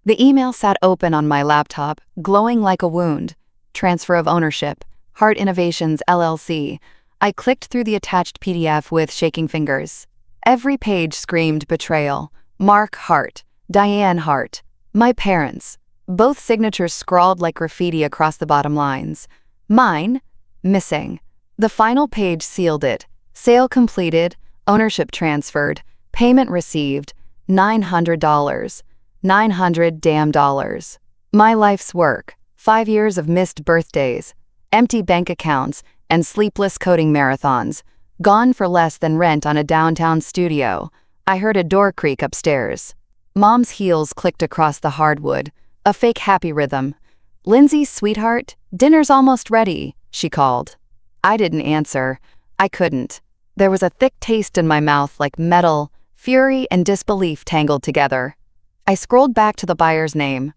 The email sat open on my laptop, glowing like a wound. Transfer of ownership. Hart Innovations, LLC. I clicked through the attached PDF with shaking fingers. Every page screamed betrayal. Mark Hart. Diane Hart. My parents. Both signatures scrawled like graffiti across the bottom lines. Mine? Missing. The final page sealed it. Sale completed. Ownership transferred. Payment received. $900. 900 damn dollars. My life's work. 5 years of missed birthdays, empty bank accounts, and sleepless coding marathons. Gone for less than rent on a downtown studio. I heard a door creak upstairs. Mom's heels clicked across the hardwood. A fake happy rhythm. "Lindsay, sweetheart, dinner's almost ready," she called. I didn't answer. I couldn't. There was a thick taste in my mouth like metal, fury, and disbelief tangled together. I scrolled back to the buyer's name.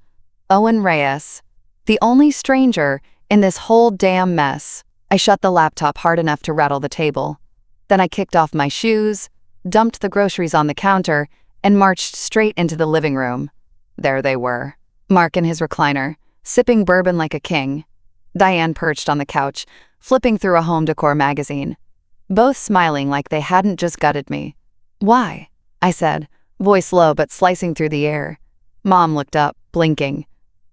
Owen Reyes. The only stranger in this whole damn mess. I shut the laptop hard enough to rattle the table. Then I kicked off my shoes, dumped the groceries on the counter, and marched straight into the living room. There they were. Mark in his recliner, sipping bourbon like a king. Diane perched on the couch, flipping through a home decor magazine. Both smiling like they hadn't just gutted me. "Why?" I said, voice low but slicing through the air. Mom looked up, blinking.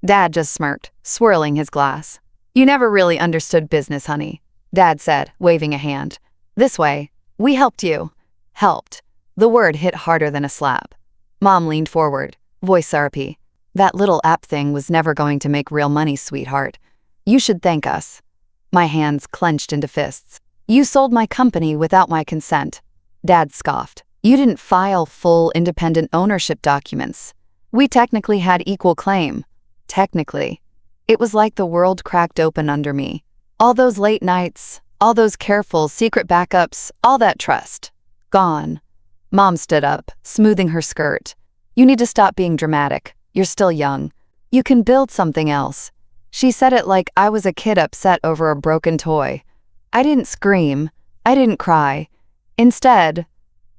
Dad just smirked, swirling his glass. "You never really understood business, honey," Dad said, waving a hand. "This way. We helped you." Helped. The word hit harder than a slap. Mom leaned forward, voice syrupy. "That little app thing was never going to make real money, sweetheart. You should thank us." My hands clenched into fists. "You sold my company without my consent." Dad scoffed. "You didn't file full independent ownership documents. We technically had equal claim." Technically. It was like the world cracked open under me. All those late nights, all those careful, secret backups, all that trust. Gone. Mom stood up, smoothing her skirt. "You need to stop being dramatic. You're still young. You can build something else." She said it like I was a kid upset over a broken toy. I didn't scream. I didn't cry. Instead,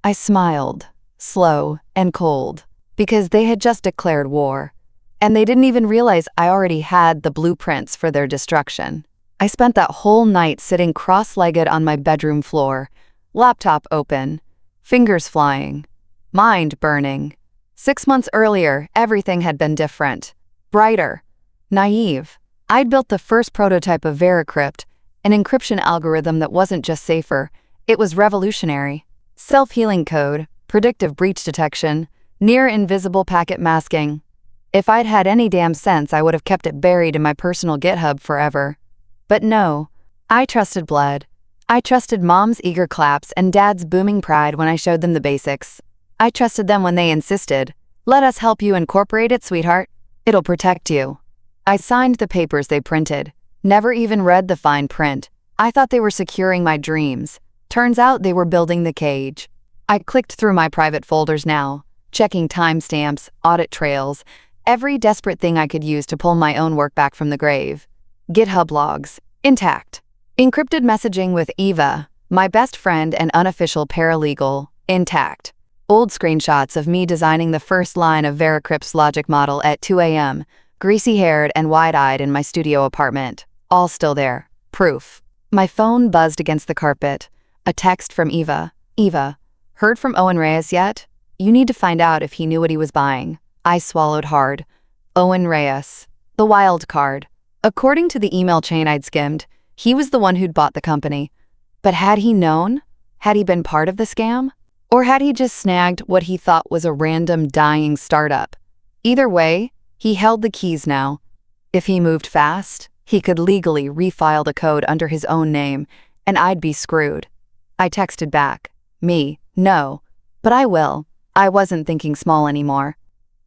I smiled, slow and cold, because they had just declared war. And they didn't even realize I already had the blueprints for their destruction. I spent that whole night sitting cross-legged on my bedroom floor, laptop open, fingers flying, mind burning. 6 months earlier, everything had been different, brighter, naive. I'd built the first prototype of VeriCrypt, an encryption algorithm that wasn't just safer, it was revolutionary. Self-healing code, predictive breach detection, near-invisible packet masking. If I'd had any damn sense, I would have kept it buried in my personal GitHub forever. But no, I trusted blood. I trusted Mom's eager claps and Dad's booming pride when I showed them the basics. I trusted them when they insisted, "Let us help you incorporate it, sweetheart. It'll protect you." I signed the papers they printed, never even read the fine print. I thought they were securing my dreams. Turns out they were building the cage. I clicked through my private folders now, checking timestamps, audit trails, every desperate thing I could use to pull my own work back from the grave. GitHub logs, intact. Encrypted messaging with Eva, my best friend and unofficial paralegal, intact. Old screenshots of me designing the first line of VeriCrypt's logic model at 2 a.m., greasy-haired and wide-eyed in my studio apartment. All still there. Proof. My phone buzzed against the carpet. A text from Eva. "Eva, heard from Owen Reyes yet? You need to find out if he knew what he was buying." I swallowed hard. Owen Reyes. The wild card. According to the email chain I'd skimmed, he was the one who'd bought the company. But had he known? Had he been part of the scam? Or had he just snagged what he thought was a random dying startup? Either way, he held the keys now. If he moved fast, he could legally refile the code under his own name, and I'd be screwed. I texted back. Me, no. But I will. I wasn't thinking small anymore.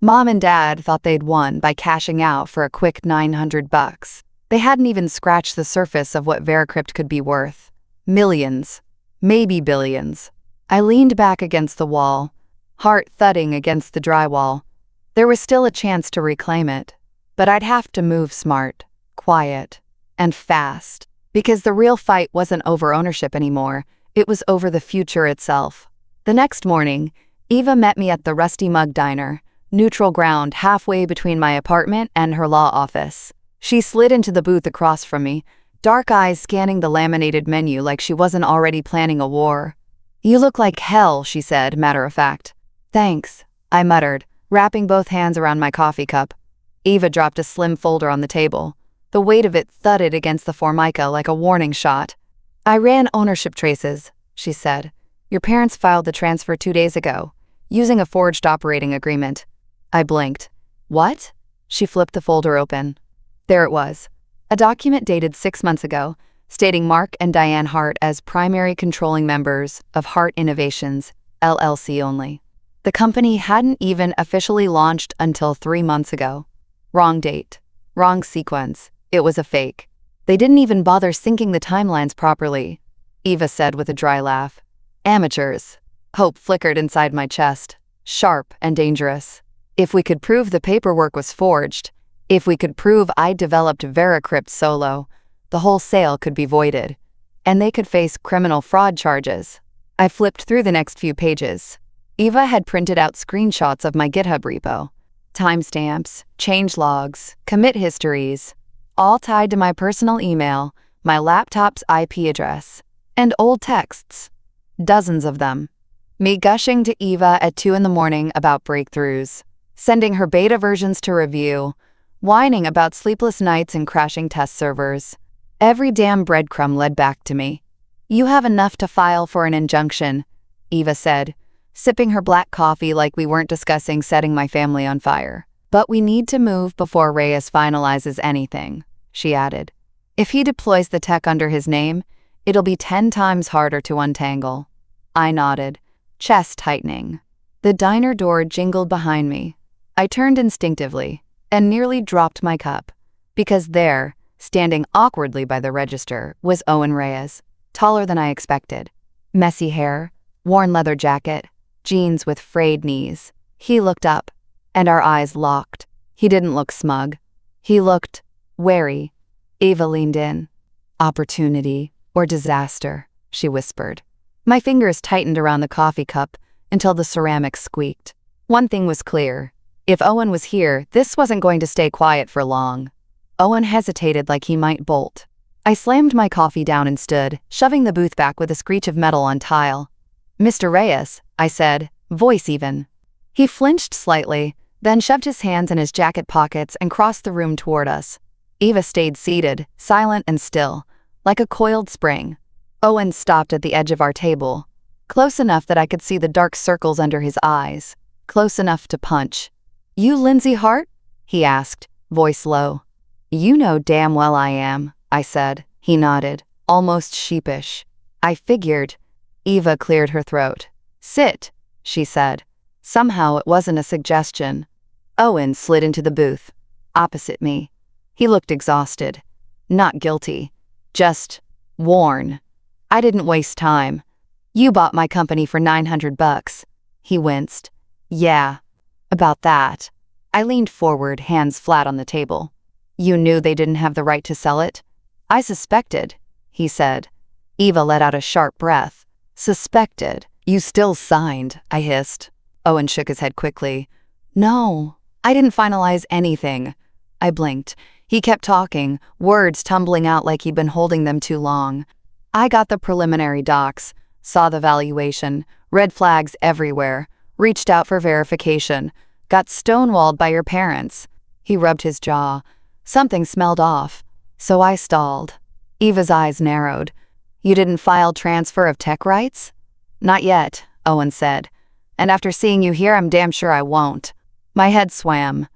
Mom and Dad thought they'd won by cashing out for a quick $900. They hadn't even scratched the surface of what VeriCrypt could be worth. Millions. Maybe billions. I leaned back against the wall, heart thudding against the drywall. There was still a chance to reclaim it, but I'd have to move smart, quiet, and fast, because the real fight wasn't over ownership anymore, it was over the future itself. The next morning, Eva met me at the Rusty Mug Diner, neutral ground halfway between my apartment and her law office. She slid into the booth across from me, dark eyes scanning the laminated menu like she wasn't already planning a war. "You look like hell," she said, matter of fact. "Thanks," I muttered, wrapping both hands around my coffee cup. Eva dropped a slim folder on the table. The weight of it thudded against the formica like a warning shot. "I ran ownership traces," she said. "Your parents filed the transfer 2 days ago, using a forged operating agreement." I blinked. "What?" She flipped the folder open. There it was. A document dated 6 months ago, stating Mark and Diane Hart as primary controlling members of Hart Innovations, LLC only. The company hadn't even officially launched until 3 months ago. Wrong date. Wrong sequence. It was a fake. They didn't even bother syncing the timelines properly, Eva said with a dry laugh. Amateurs. Hope flickered inside my chest. Sharp and dangerous. If we could prove the paperwork was forged, if we could prove I developed VeraCrypt solo, the whole sale could be voided, and they could face criminal fraud charges. I flipped through the next few pages. Eva had printed out screenshots of my GitHub repo. Timestamps, change logs, commit histories, all tied to my personal email, my laptop's IP address, and old texts. Dozens of them. Me gushing to Eva at 2 a.m. about breakthroughs, sending her beta versions to review, whining about sleepless nights and crashing test servers. Every damn breadcrumb led back to me. "You have enough to file for an injunction," Eva said, sipping her black coffee like we weren't discussing setting my family on fire. "But we need to move before Reyes finalizes anything," she added. "If he deploys the tech under his name, it'll be 10 times harder to untangle." I nodded, chest tightening. The diner door jingled behind me. I turned instinctively and nearly dropped my cup, because there, standing awkwardly by the register, was Owen Reyes, taller than I expected. Messy hair, worn leather jacket, jeans with frayed knees. He looked up, and our eyes locked. He didn't look smug. He looked wary. Eva leaned in. "Opportunity or disaster," she whispered. My fingers tightened around the coffee cup until the ceramic squeaked. One thing was clear. If Owen was here, this wasn't going to stay quiet for long. Owen hesitated like he might bolt. I slammed my coffee down and stood, shoving the booth back with a screech of metal on tile. "Mr. Reyes," I said, voice even. He flinched slightly, then shoved his hands in his jacket pockets and crossed the room toward us. Eva stayed seated, silent and still, like a coiled spring. Owen stopped at the edge of our table, close enough that I could see the dark circles under his eyes, close enough to punch. "You Lindsay Hart?" he asked, voice low. "You know damn well I am," I said. He nodded, almost sheepish. "I figured." Eva cleared her throat. "Sit," she said. Somehow it wasn't a suggestion. Owen slid into the booth, opposite me. He looked exhausted. Not guilty. Just worn. I didn't waste time. "You bought my company for $900. He winced. "Yeah. About that." I leaned forward, hands flat on the table. "You knew they didn't have the right to sell it?" "I suspected," he said. Eva let out a sharp breath. "Suspected? You still signed," I hissed. Owen shook his head quickly. "No, I didn't finalize anything." I blinked. He kept talking, words tumbling out like he'd been holding them too long. "I got the preliminary docs, saw the valuation, red flags everywhere, reached out for verification, got stonewalled by your parents." He rubbed his jaw. Something smelled off. So I stalled. Eva's eyes narrowed. "You didn't file transfer of tech rights?" "Not yet," Owen said. "And after seeing you here, I'm damn sure I won't." My head swam.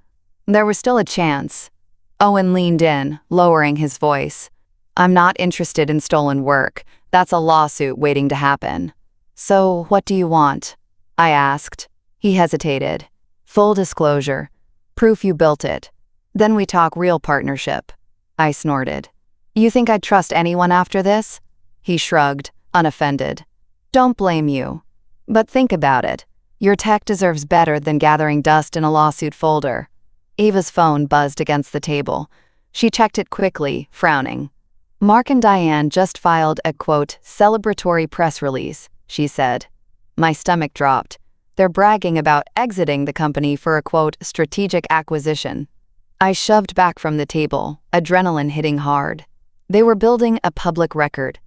There was still a chance. Owen leaned in, lowering his voice. "I'm not interested in stolen work. That's a lawsuit waiting to happen." "So, what do you want?" I asked. He hesitated. "Full disclosure. Proof you built it. Then we talk real partnership." I snorted. "You think I'd trust anyone after this?" He shrugged, unoffended. "Don't blame you. But think about it. Your tech deserves better than gathering dust in a lawsuit folder." Eva's phone buzzed against the table. She checked it quickly, frowning. "Mark and Diane just filed a, quote, celebratory press release," she said. My stomach dropped. They're bragging about exiting the company for a, quote, strategic acquisition. I shoved back from the table, adrenaline hitting hard. They were building a public record.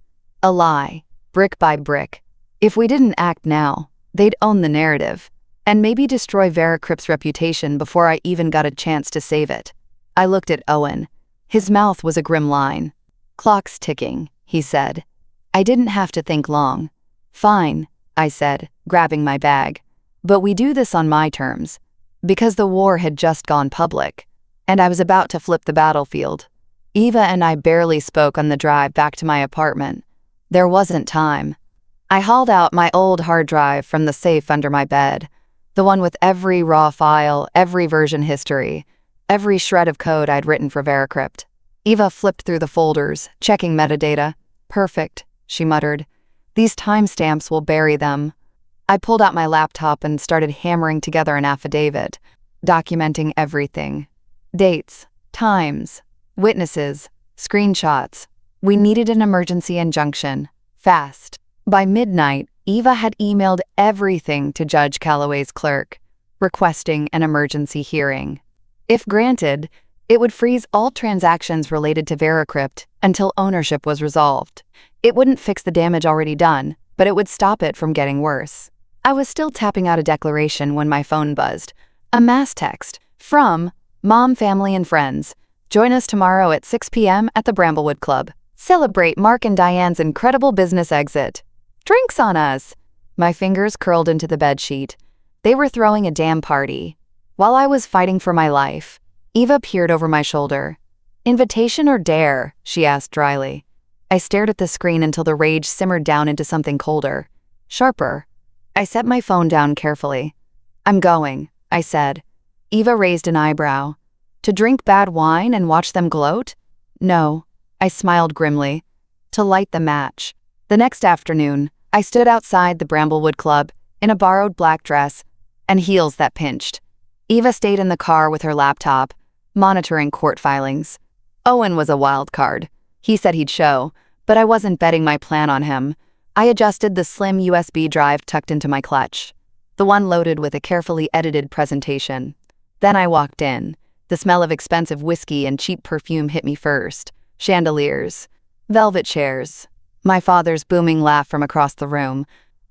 A lie, brick by brick. If we didn't act now, they'd own the narrative, and maybe destroy Veracrypt's reputation before I even got a chance to save it. I looked at Owen. His mouth was a grim line. "Clock's ticking," he said. I didn't have to think long. "Fine," I said, grabbing my bag. "But we do this on my terms." Because the war had just gone public, and I was about to flip the battlefield. Eva and I barely spoke on the drive back to my apartment. There wasn't time. I hauled out my old hard drive from the safe under my bed, the one with every raw file, every version history, every shred of code I'd written for Veracrypt. Eva flipped through the folders, checking metadata. "Perfect," she muttered. "These timestamps will bury them." I pulled out my laptop and started hammering together an affidavit, documenting everything. Dates, times, witnesses, screenshots. We needed an emergency injunction. Fast. By midnight, Eva had emailed everything to Judge Calloway's clerk, requesting an emergency hearing. If granted, it would freeze all transactions related to Veracrypt until ownership was resolved. It wouldn't fix the damage already done, but it would stop it from getting worse. I was still tapping out a declaration when my phone buzzed. A mass text from Mom, Family, and Friends. "Join us tomorrow at 6 p.m. at the Bramblewood Club. Celebrate Mark and Diane's incredible business exit. Drinks on us." My fingers curled into the bedsheet. They were throwing a damn party. While I was fighting for my life, Eva peered over my shoulder. "Invitation or dare?" she asked dryly. I stared at the screen until the rage simmered down into something colder, sharper. I set my phone down carefully. "I'm going," I said. Eva raised an eyebrow. "To drink bad wine and watch them gloat?" "No," I smiled grimly. "To light the match." The next afternoon, I stood outside the Bramblewood Club in a borrowed black dress and heels that pinched. Eva stayed in the car with her laptop, monitoring court filings. Owen was a wild card. He said he'd show, but I wasn't betting my plan on him. I adjusted the slim USB drive tucked into my clutch, the one loaded with a carefully edited presentation. Then I walked in. The smell of expensive whiskey and cheap perfume hit me first. Chandeliers, velvet chairs, my father's booming laugh from across the room.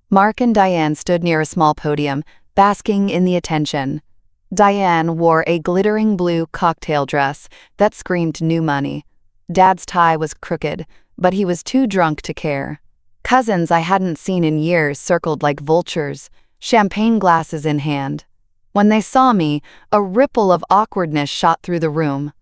Mark and Diane stood near a small podium, basking in the attention. Diane wore a glittering blue cocktail dress that screamed new money. Dad's tie was crooked, but he was too drunk to care. Cousins I hadn't seen in years circled like vultures, champagne glasses in hand. When they saw me, a ripple of awkwardness shot through the room.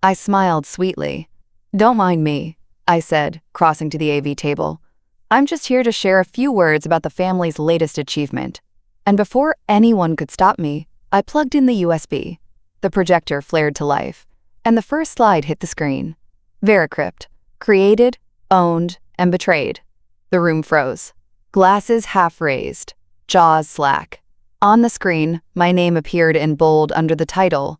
I smiled sweetly. "Don't mind me," I said, crossing to the AV table. "I'm just here to share a few words about the family's latest achievement." And before anyone could stop me, I plugged in the USB. The projector flared to life, and the first slide hit the screen. Veracrypt, created, owned, and betrayed. The room froze. Glasses half raised, jaws slack. On the screen, my name appeared in bold under the title,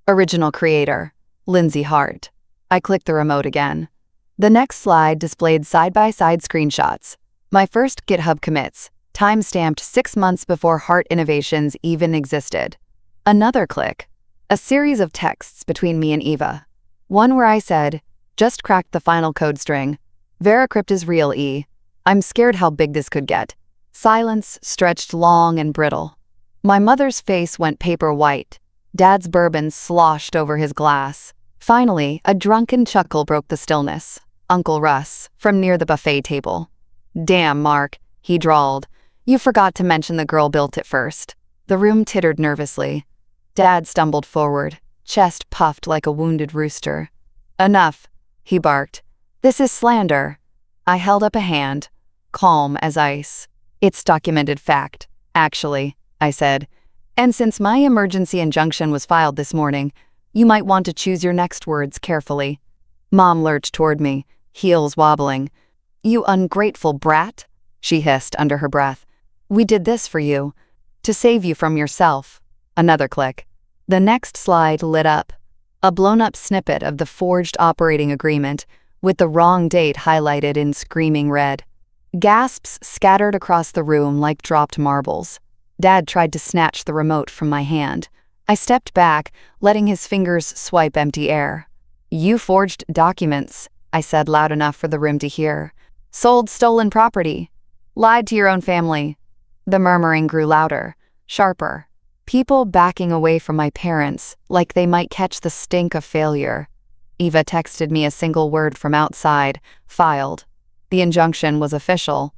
Original Creator, Lindsay Hart. I clicked the remote again. The next slide displayed side-by-side screenshots. My first GitHub commits, time-stamped 6 months before Hart Innovations even existed. Another click. A series of texts between me and Eva. One where I said, "Just cracked the final code string. Veracrypt is real, E. I'm scared how big this could get." Silence stretched long and brittle. My mother's face went paper white. Dad's bourbon sloshed over his glass. Finally, a drunken chuckle broke the stillness. Uncle Russ, from near the buffet table. "Damn, Mark," he drawled. "You forgot to mention the girl built it first." The room tittered nervously. Dad stumbled forward, chest puffed like a wounded rooster. "Enough," he barked. "This is slander." I held up a hand, calm as ice. "It's documented fact, actually," I said. "And since my emergency injunction was filed this morning, you might want to choose your next words carefully." Mom lurched toward me, heels wobbling. "You ungrateful brat," she hissed under her breath. "We did this for you, to save you from yourself." Another click. The next slide lit up. A blown-up snippet of the forged operating agreement, with the wrong date highlighted in screaming red. Gasps scattered across the room like dropped marbles. Dad tried to snatch the remote from my hand. I stepped back, letting his fingers swipe empty air. "You forged documents," I said loud enough for the room to hear. "Sold stolen property. Lied to your own family." The murmuring grew louder, sharper. People backing away from my parents, like they might catch the stink of failure. Eva texted me a single word from outside: filed. The injunction was official.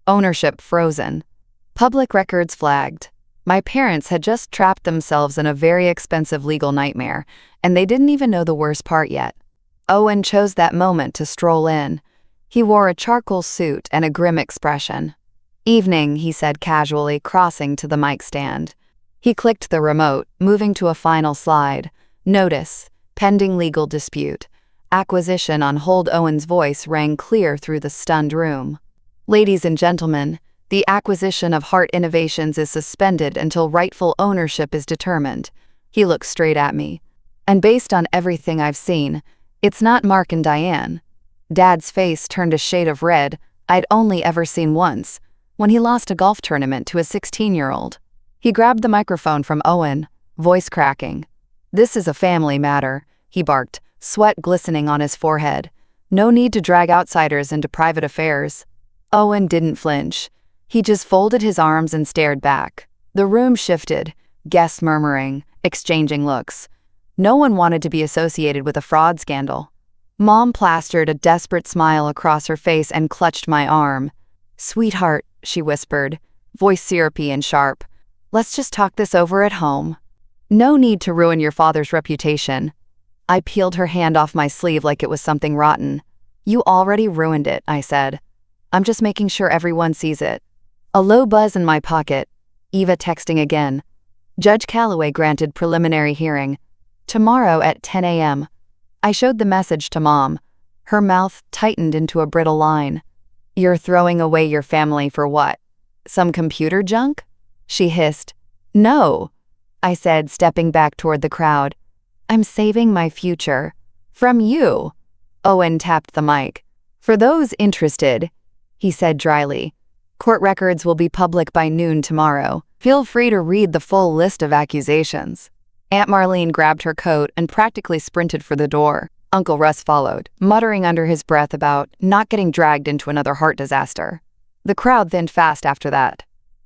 Ownership frozen. Public records flagged. My parents had just trapped themselves in a very expensive legal nightmare, and they didn't even know the worst part yet. Owen chose that moment to stroll in. He wore a charcoal suit and a grim expression. "Evening," he said casually, crossing to the mic stand. He clicked the remote, moving to a final slide. Notice: pending legal dispute. Acquisition on hold. Owen's voice rang clear through the stunned room. "Ladies and gentlemen, the acquisition of Hart Innovations is suspended until rightful ownership is determined." He looked straight at me. "And based on everything I've seen, it's not Mark and Diane." Dad's face turned a shade of red I'd only ever seen once, when he lost a golf tournament to a 16-year-old. He grabbed the microphone from Owen, voice cracking. "This is a family matter," he barked, sweat glistening on his forehead. "No need to drag outsiders into private affairs." Owen didn't flinch. He just folded his arms and stared back. The room shifted, guests murmuring, exchanging looks. No one wanted to be associated with a fraud scandal. Mom plastered a desperate smile across her face and clutched my arm. "Sweetheart," she whispered, voice syrupy and sharp, "let's just talk this over at home. No need to ruin your father's reputation." I peeled her hand off my sleeve like it was something rotten. "You already ruined it," I said. "I'm just making sure everyone sees it." A low buzz in my pocket. Eva texting again. "Judge Calloway granted preliminary hearing. Tomorrow at 10 a.m. I showed the message to Mom. Her mouth tightened into a brittle line. "You're throwing away your family for what? Some computer junk?" She hissed. "No," I said, stepping back toward the crowd. "I'm saving my future. From you." Owen tapped the mic. "For those interested," he said dryly, "court records will be public by noon tomorrow. Feel free to read the full list of accusations." Aunt Marlene grabbed her coat and practically sprinted for the door. Uncle Russ followed, muttering under his breath about not getting dragged into another heart disaster. The crowd thinned fast after that.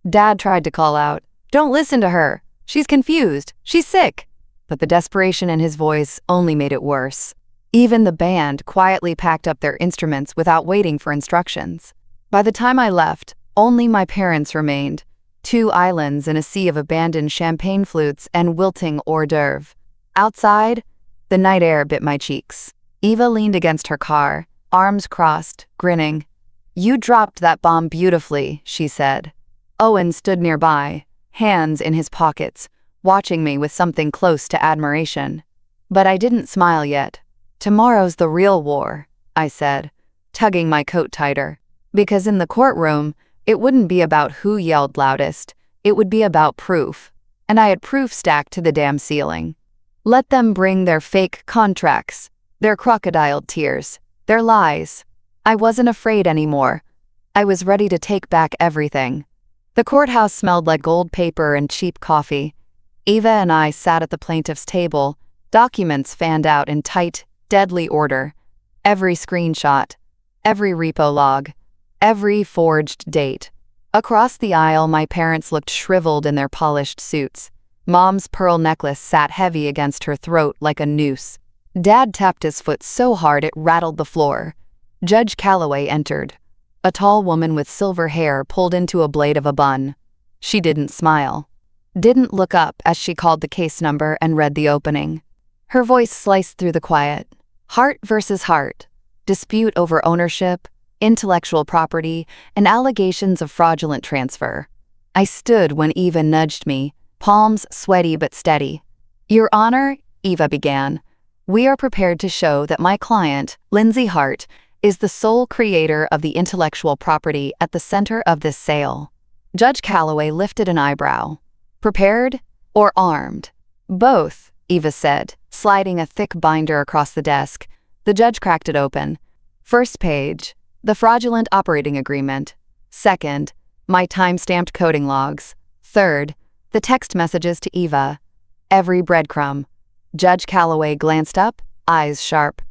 Dad tried to call out, "Don't listen to her. She's confused. She's sick." But the desperation in his voice only made it worse. Even the band quietly packed up their instruments without waiting for instructions. By the time I left, only my parents remained. 2 islands in a sea of abandoned champagne flutes and wilting hors d'oeuvre. Outside, the night air bit my cheeks. Eva leaned against her car, arms crossed, grinning. "You dropped that bomb beautifully," she said. Owen stood nearby, hands in his pockets, watching me with something close to admiration. But I didn't smile yet. "Tomorrow's the real war," I said, tugging my coat tighter. Because in the courtroom, it wouldn't be about who yelled loudest. It would be about proof. And I had proof stacked to the damn ceiling. Let them bring their fake contracts, their crocodile tears, their lies. I wasn't afraid anymore. I was ready to take back everything. The courthouse smelled like gold paper and cheap coffee. Eva and I sat at the plaintiff's table, documents fanned out in tight, deadly order. Every screenshot, every repo log, every forged date. Across the aisle, my parents looked shriveled in their polished suits. Mom's pearl necklace sat heavy against her throat like a noose. Dad tapped his foot so hard it rattled the floor. Judge Calloway entered. A tall woman with silver hair pulled into a blade of a bun. She didn't smile. Didn't look up as she called the case number and read the opening. Her voice sliced through the quiet. Hart versus Hart. Dispute over ownership, intellectual property, and allegations of fraudulent transfer. I stood when Eva nudged me, palms sweaty but steady. "Your Honor," Eva began, "we are prepared to show that my client, Lindsay Hart, is the sole creator of the intellectual property at the center of this sale." Judge Calloway lifted an eyebrow. "Prepared or armed?" "Both," Eva said, sliding a thick binder across the desk. The judge cracked it open. First page, the fraudulent operating agreement. Second, my time-stamped coding logs. Third, the text messages to Eva. Every breadcrumb. Judge Calloway glanced up, eyes sharp.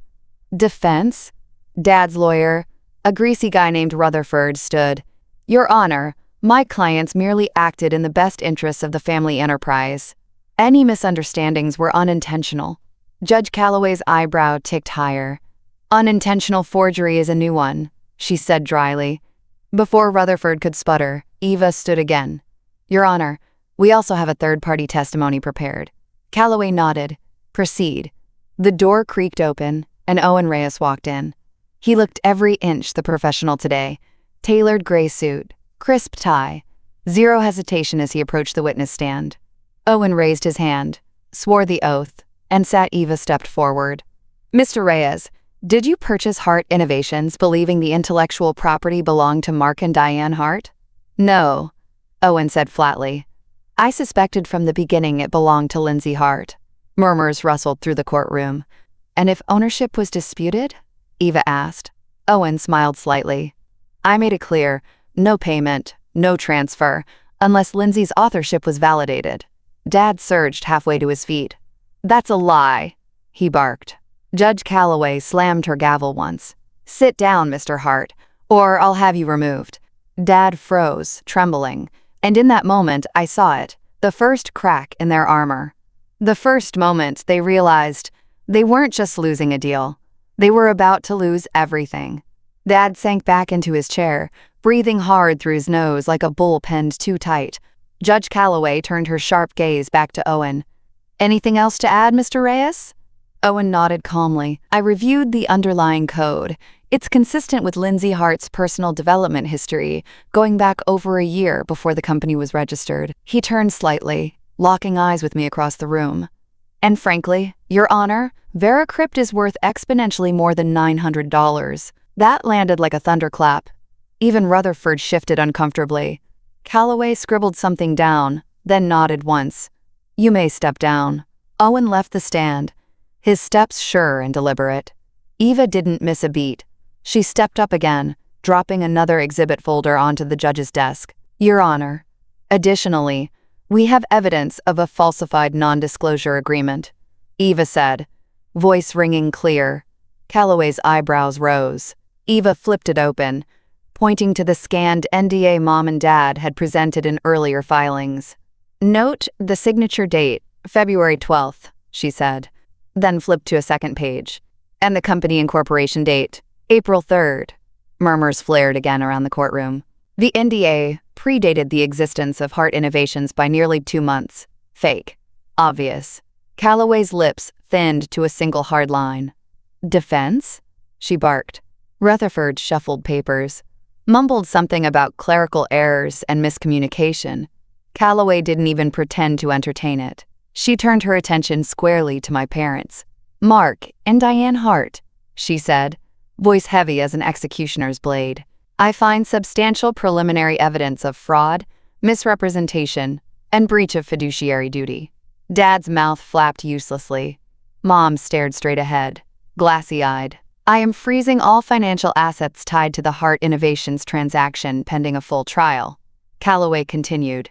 Defense? Dad's lawyer, a greasy guy named Rutherford, stood. Your Honor, my clients merely acted in the best interests of the family enterprise. Any misunderstandings were unintentional. Judge Calloway's eyebrow ticked higher. Unintentional forgery is a new one, she said dryly. Before Rutherford could sputter, Eva stood again. Your Honor, we also have a third-party testimony prepared. Calloway nodded. Proceed. The door creaked open, and Owen Reyes walked in. He looked every inch the professional today. Tailored gray suit, crisp tie, zero hesitation as he approached the witness stand. Owen raised his hand, swore the oath, and Eva stepped forward. Mr. Reyes, did you purchase Hart Innovations believing the intellectual property belonged to Mark and Diane Hart? No, Owen said flatly. I suspected from the beginning it belonged to Lindsay Hart. Murmurs rustled through the courtroom. And if ownership was disputed? Eva asked. Owen smiled slightly. I made it clear, no payment, no transfer, unless Lindsay's authorship was validated. Dad surged halfway to his feet. That's a lie, he barked. Judge Calloway slammed her gavel once. Sit down, Mr. Hart, or I'll have you removed. Dad froze, trembling, and in that moment I saw it, the first crack in their armor. The first moment they realized they weren't just losing a deal. They were about to lose everything. Dad sank back into his chair, breathing hard through his nose like a bull penned too tight. Judge Calloway turned her sharp gaze back to Owen. Anything else to add, Mr. Reyes? Owen nodded calmly. I reviewed the underlying code. It's consistent with Lindsay Hart's personal development history, going back over a year before the company was registered. He turned slightly, locking eyes with me across the room. And frankly, Your Honor, Veracrypt is worth exponentially more than $900. That landed like a thunderclap. Even Rutherford shifted uncomfortably. Calloway scribbled something down, then nodded once. You may step down. Owen left the stand, his steps sure and deliberate. Eva didn't miss a beat. She stepped up again, dropping another exhibit folder onto the judge's desk. Your Honor, additionally, we have evidence of a falsified non-disclosure agreement, Eva said, voice ringing clear. Calloway's eyebrows rose. Eva flipped it open, pointing to the scanned NDA Mom and Dad had presented in earlier filings. Note the signature date, February 12th, she said, then flipped to a second page. And the company incorporation date, April 3rd. Murmurs flared again around the courtroom. The NDA predated the existence of Hart Innovations by nearly 2 months. Fake. Obvious. Calloway's lips thinned to a single hard line. Defense? She barked. Rutherford shuffled papers, mumbled something about clerical errors and miscommunication. Calloway didn't even pretend to entertain it. She turned her attention squarely to my parents. Mark and Diane Hart, she said, voice heavy as an executioner's blade. I find substantial preliminary evidence of fraud, misrepresentation, and breach of fiduciary duty. Dad's mouth flapped uselessly. Mom stared straight ahead, glassy-eyed. I am freezing all financial assets tied to the Hart Innovations transaction pending a full trial, Calloway continued,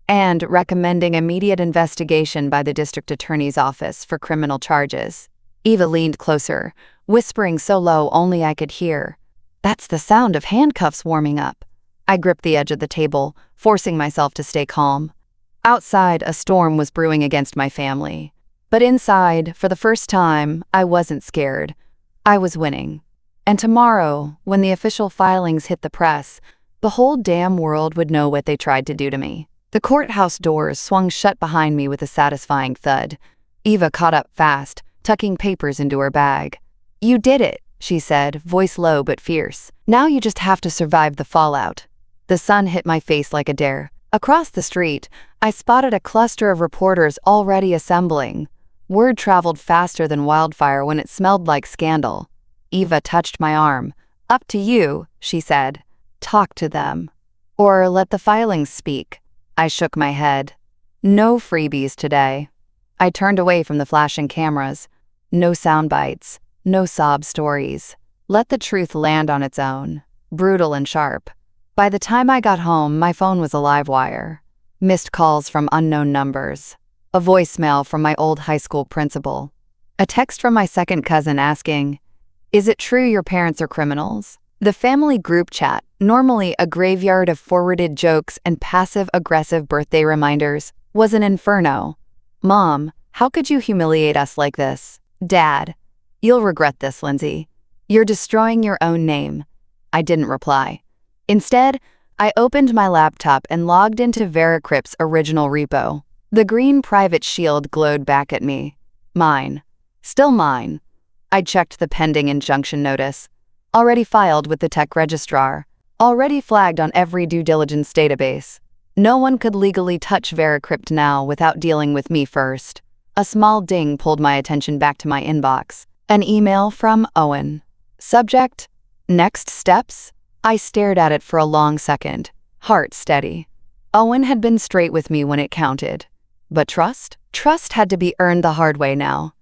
and recommending immediate investigation by the district attorney's office for criminal charges. Eva leaned closer, whispering so low only I could hear. That's the sound of handcuffs warming up. I gripped the edge of the table, forcing myself to stay calm. Outside, a storm was brewing against my family. But inside, for the first time, I wasn't scared. I was winning. And tomorrow, when the official filings hit the press, the whole damn world would know what they tried to do to me. The courthouse doors swung shut behind me with a satisfying thud. Eva caught up fast, tucking papers into her bag. You did it, she said, voice low but fierce. Now you just have to survive the fallout. The sun hit my face like a dare. Across the street, I spotted a cluster of reporters already assembling. Word traveled faster than wildfire when it smelled like scandal. Eva touched my arm. Up to you, she said. Talk to them. Or let the filings speak. I shook my head. No freebies today. I turned away from the flashing cameras. No sound bites. No sob stories. Let the truth land on its own, brutal and sharp. By the time I got home, my phone was a live wire. Missed calls from unknown numbers. A voicemail from my old high school principal. A text from my second cousin asking, "Is it true your parents are criminals?" The family group chat, normally a graveyard of forwarded jokes and passive-aggressive birthday reminders, was an inferno. "Mom, how could you humiliate us like this?" "Dad, you'll regret this, Lindsay. You're destroying your own name." I didn't reply. Instead, I opened my laptop and logged into Veracrypt's original repo. The green private shield glowed back at me. Mine. Still mine. I checked the pending injunction notice. Already filed with the tech registrar. Already flagged on every due diligence database. No one could legally touch Veracrypt now without dealing with me first. A small ding pulled my attention back to my inbox. An email from Owen. Subject: Next steps? I stared at it for a long second, heart steady. Owen had been straight with me when it counted. But trust? Trust had to be earned the hard way now.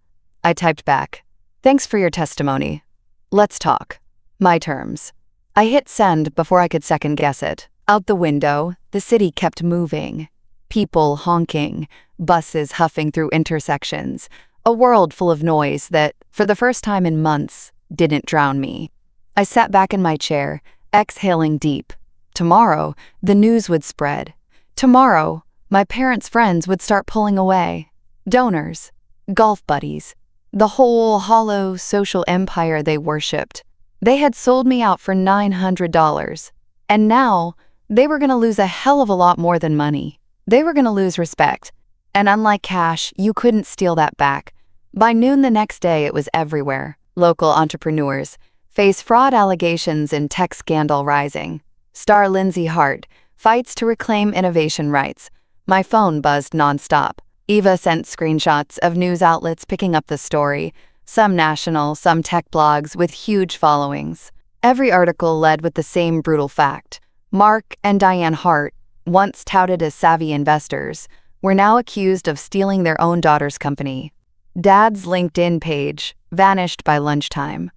I typed back, "Thanks for your testimony. Let's talk. My terms." I hit send before I could second guess it. Out the window, the city kept moving. People honking, buses huffing through intersections, a world full of noise that, for the first time in months, didn't drown me. I sat back in my chair, exhaling deep. Tomorrow, the news would spread. Tomorrow, my parents' friends would start pulling away. Donors, golf buddies, the whole hollow social empire they worshipped. They had sold me out for $900. And now, they were going to lose a hell of a lot more than money. They were going to lose respect. And unlike cash, you couldn't steal that back. By noon the next day, it was everywhere. Local entrepreneurs face fraud allegations in tech scandal rising. Star Lindsay Hart fights to reclaim innovation rights. My phone buzzed nonstop. Eva sent screenshots of news outlets picking up the story, some national, some tech blogs with huge followings. Every article led with the same brutal fact. Mark and Diane Hart, once touted as savvy investors, were now accused of stealing their own daughter's company. Dad's LinkedIn page vanished by lunchtime.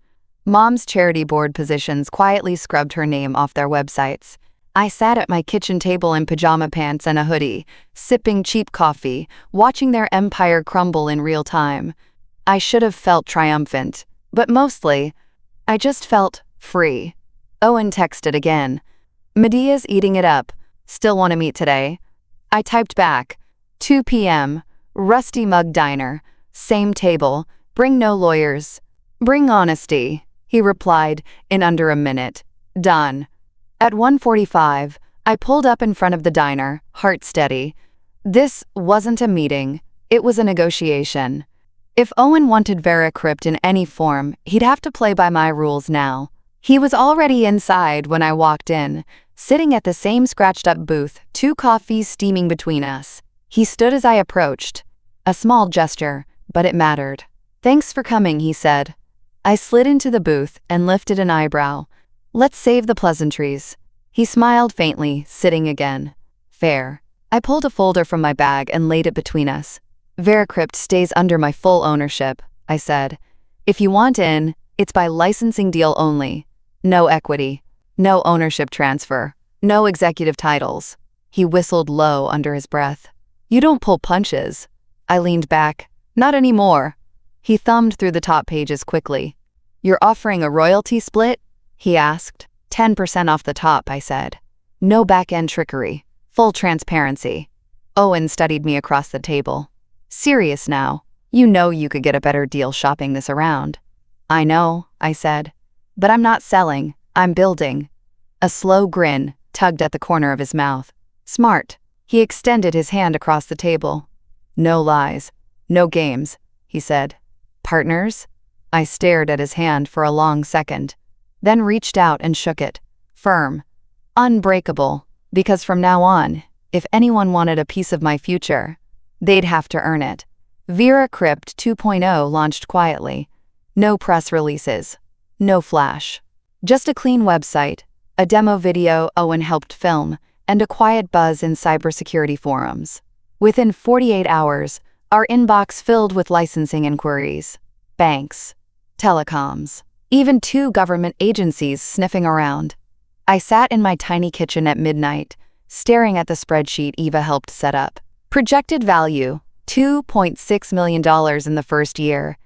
Mom's charity board positions quietly scrubbed her name off their websites. I sat at my kitchen table in pajama pants and a hoodie, sipping cheap coffee, watching their empire crumble in real time. I should have felt triumphant, but mostly, I just felt free. Owen texted again. "Medea's eating it up. Still want to meet today?" I typed back. 2 p.m., Rusty Mug Diner, same table, bring no lawyers. Bring honesty, he replied in under a minute. Done. At 1:45, I pulled up in front of the diner, heart steady. This wasn't a meeting, it was a negotiation. If Owen wanted Veracrypt in any form, he'd have to play by my rules now. He was already inside when I walked in, sitting at the same scratched-up booth, 2 coffees steaming between us. He stood as I approached. A small gesture, but it mattered. "Thanks for coming," he said. I slid into the booth and lifted an eyebrow. "Let's save the pleasantries." He smiled faintly, sitting again. "Fair." I pulled a folder from my bag and laid it between us. "Veracrypt stays under my full ownership," I said. "If you want in, it's by licensing deal only. No equity. No ownership transfer. No executive titles." He whistled low under his breath. "You don't pull punches." I leaned back. "Not anymore." He thumbed through the top pages quickly. "You're offering a royalty split?" he asked. 10% off the top, I said. "No back-end trickery. Full transparency." Owen studied me across the table. "Serious now. You know you could get a better deal shopping this around." "I know," I said. "But I'm not selling. I'm building." A slow grin tugged at the corner of his mouth. "Smart." He extended his hand across the table. "No lies. No games," he said. "Partners?" I stared at his hand for a long second, then reached out and shook it. Firm. Unbreakable. Because from now on, if anyone wanted a piece of my future, they'd have to earn it. Veracrypt 2.0 launched quietly. No press releases. No flash. Just a clean website, a demo video Owen helped film, and a quiet buzz in cybersecurity forums. Within 48 hours, our inbox filled with licensing inquiries. Banks. Telecoms. Even 2 government agencies sniffing around. I sat in my tiny kitchen at midnight, staring at the spreadsheet Eva helped set up. Projected value, $2.6 million in the first year.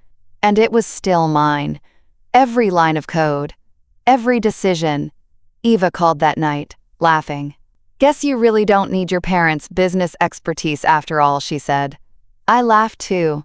And it was still mine. Every line of code. Every decision. Eva called that night, laughing. "Guess you really don't need your parents' business expertise after all," she said. I laughed too.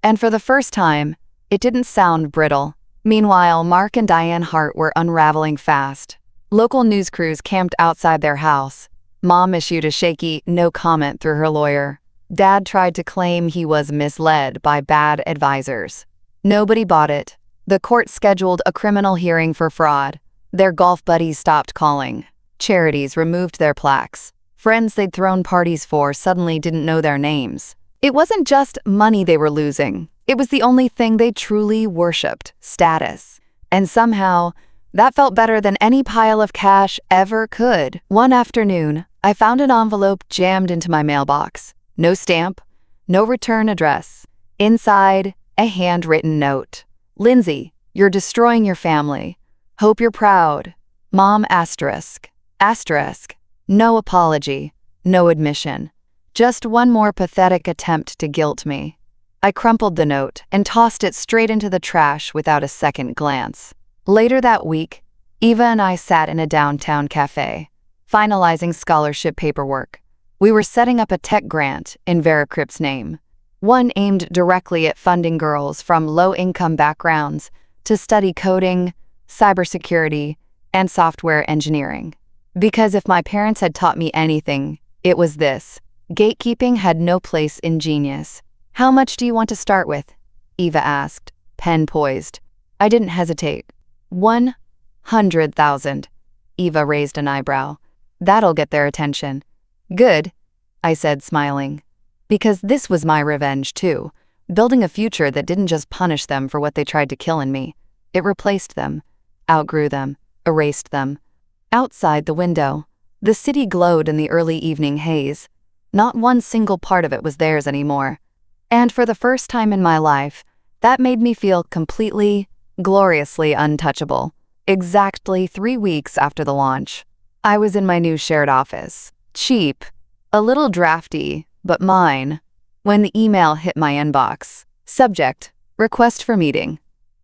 And for the first time, it didn't sound brittle. Meanwhile, Mark and Diane Hart were unraveling fast. Local news crews camped outside their house. Mom issued a shaky no comment through her lawyer. Dad tried to claim he was misled by bad advisors. Nobody bought it. The court scheduled a criminal hearing for fraud. Their golf buddies stopped calling. Charities removed their plaques. Friends they'd thrown parties for suddenly didn't know their names. It wasn't just money they were losing. It was the only thing they truly worshipped, status. And somehow, that felt better than any pile of cash ever could. One afternoon, I found an envelope jammed into my mailbox. No stamp, no return address. Inside, a handwritten note. "Lindsay, you're destroying your family. Hope you're proud. Mom asterisk. Asterisk. No apology. No admission. Just one more pathetic attempt to guilt me." I crumpled the note and tossed it straight into the trash without a second glance. Later that week, Eva and I sat in a downtown cafe, finalizing scholarship paperwork. We were setting up a tech grant in Veracrypt's name, one aimed directly at funding girls from low-income backgrounds to study coding, cybersecurity, and software engineering. Because if my parents had taught me anything, it was this: gatekeeping had no place in genius. "How much do you want to start with?" Eva asked, pen poised. I didn't hesitate. 100,000. Eva raised an eyebrow. "That'll get their attention." "Good," I said, smiling. Because this was my revenge too, building a future that didn't just punish them for what they tried to kill in me. It replaced them, outgrew them, erased them. Outside the window, the city glowed in the early evening haze. Not one single part of it was theirs anymore. And for the first time in my life, that made me feel completely, gloriously untouchable. Exactly 3 weeks after the launch, I was in my new shared office. Cheap, a little drafty, but mine. When the email hit my inbox. Subject: request for meeting.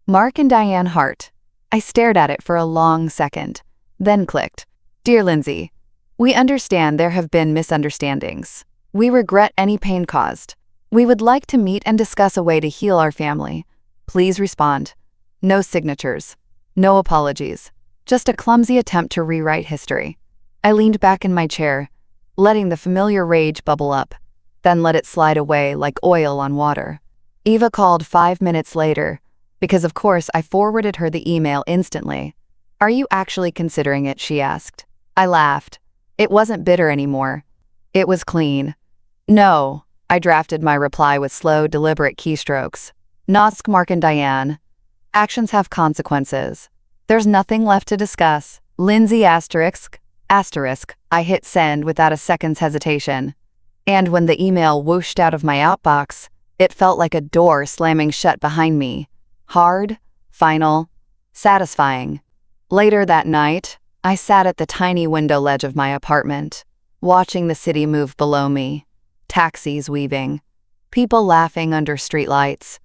Mark and Diane Hart. I stared at it for a long second, then clicked. "Dear Lindsay, we understand there have been misunderstandings. We regret any pain caused. We would like to meet and discuss a way to heal our family. Please respond." No signatures. No apologies. Just a clumsy attempt to rewrite history. I leaned back in my chair, letting the familiar rage bubble up, then let it slide away like oil on water. Eva called 5 minutes later, because of course I forwarded her the email instantly. "Are you actually considering it?" she asked. I laughed. It wasn't bitter anymore. It was clean. "No." I drafted my reply with slow, deliberate keystrokes. "Nosk, Mark and Diane. Actions have consequences. There's nothing left to discuss. Lindsay asterisk. Asterisk." I hit send without a second's hesitation. And when the email whooshed out of my outbox, it felt like a door slamming shut behind me. Hard, final, satisfying. Later that night, I sat at the tiny window ledge of my apartment, watching the city move below me. Taxis weaving. People laughing under streetlights.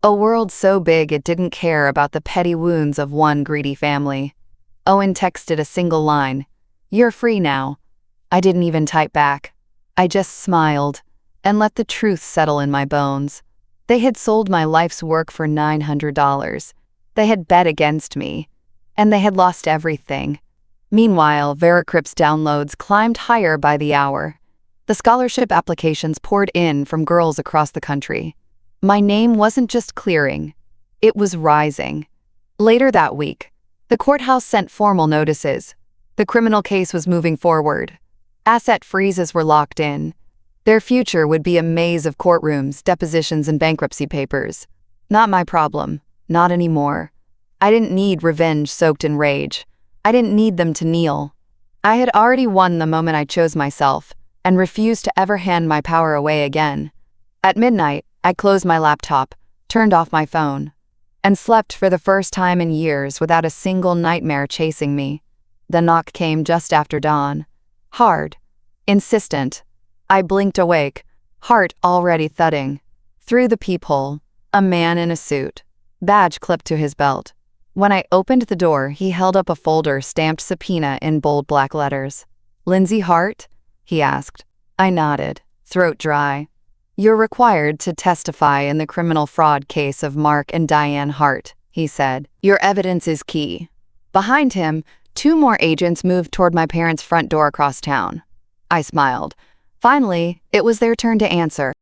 A world so big it didn't care about the petty wounds of one greedy family. Owen texted a single line. "You're free now." I didn't even type back. I just smiled and let the truth settle in my bones. They had sold my life's work for $900. They had bet against me. And they had lost everything. Meanwhile, Veracrypt's downloads climbed higher by the hour. The scholarship applications poured in from girls across the country. My name wasn't just clearing, it was rising. Later that week, the courthouse sent formal notices. The criminal case was moving forward. Asset freezes were locked in. Their future would be a maze of courtrooms, depositions, and bankruptcy papers. Not my problem, not anymore. I didn't need revenge soaked in rage. I didn't need them to kneel. I had already won the moment I chose myself, and refused to ever hand my power away again. At midnight, I closed my laptop, turned off my phone, and slept for the first time in years without a single nightmare chasing me. The knock came just after dawn. Hard, Insistent. I blinked awake, heart already thudding. Through the peephole, a man in a suit, badge clipped to his belt. When I opened the door, he held up a folder stamped subpoena in bold black letters. "Lindsay Hart?" he asked. I nodded, throat dry. "You're required to testify in the criminal fraud case of Mark and Diane Hart," he said. "Your evidence is key." Behind him, 2 more agents moved toward my parents' front door across town. I smiled. Finally, it was their turn to answer.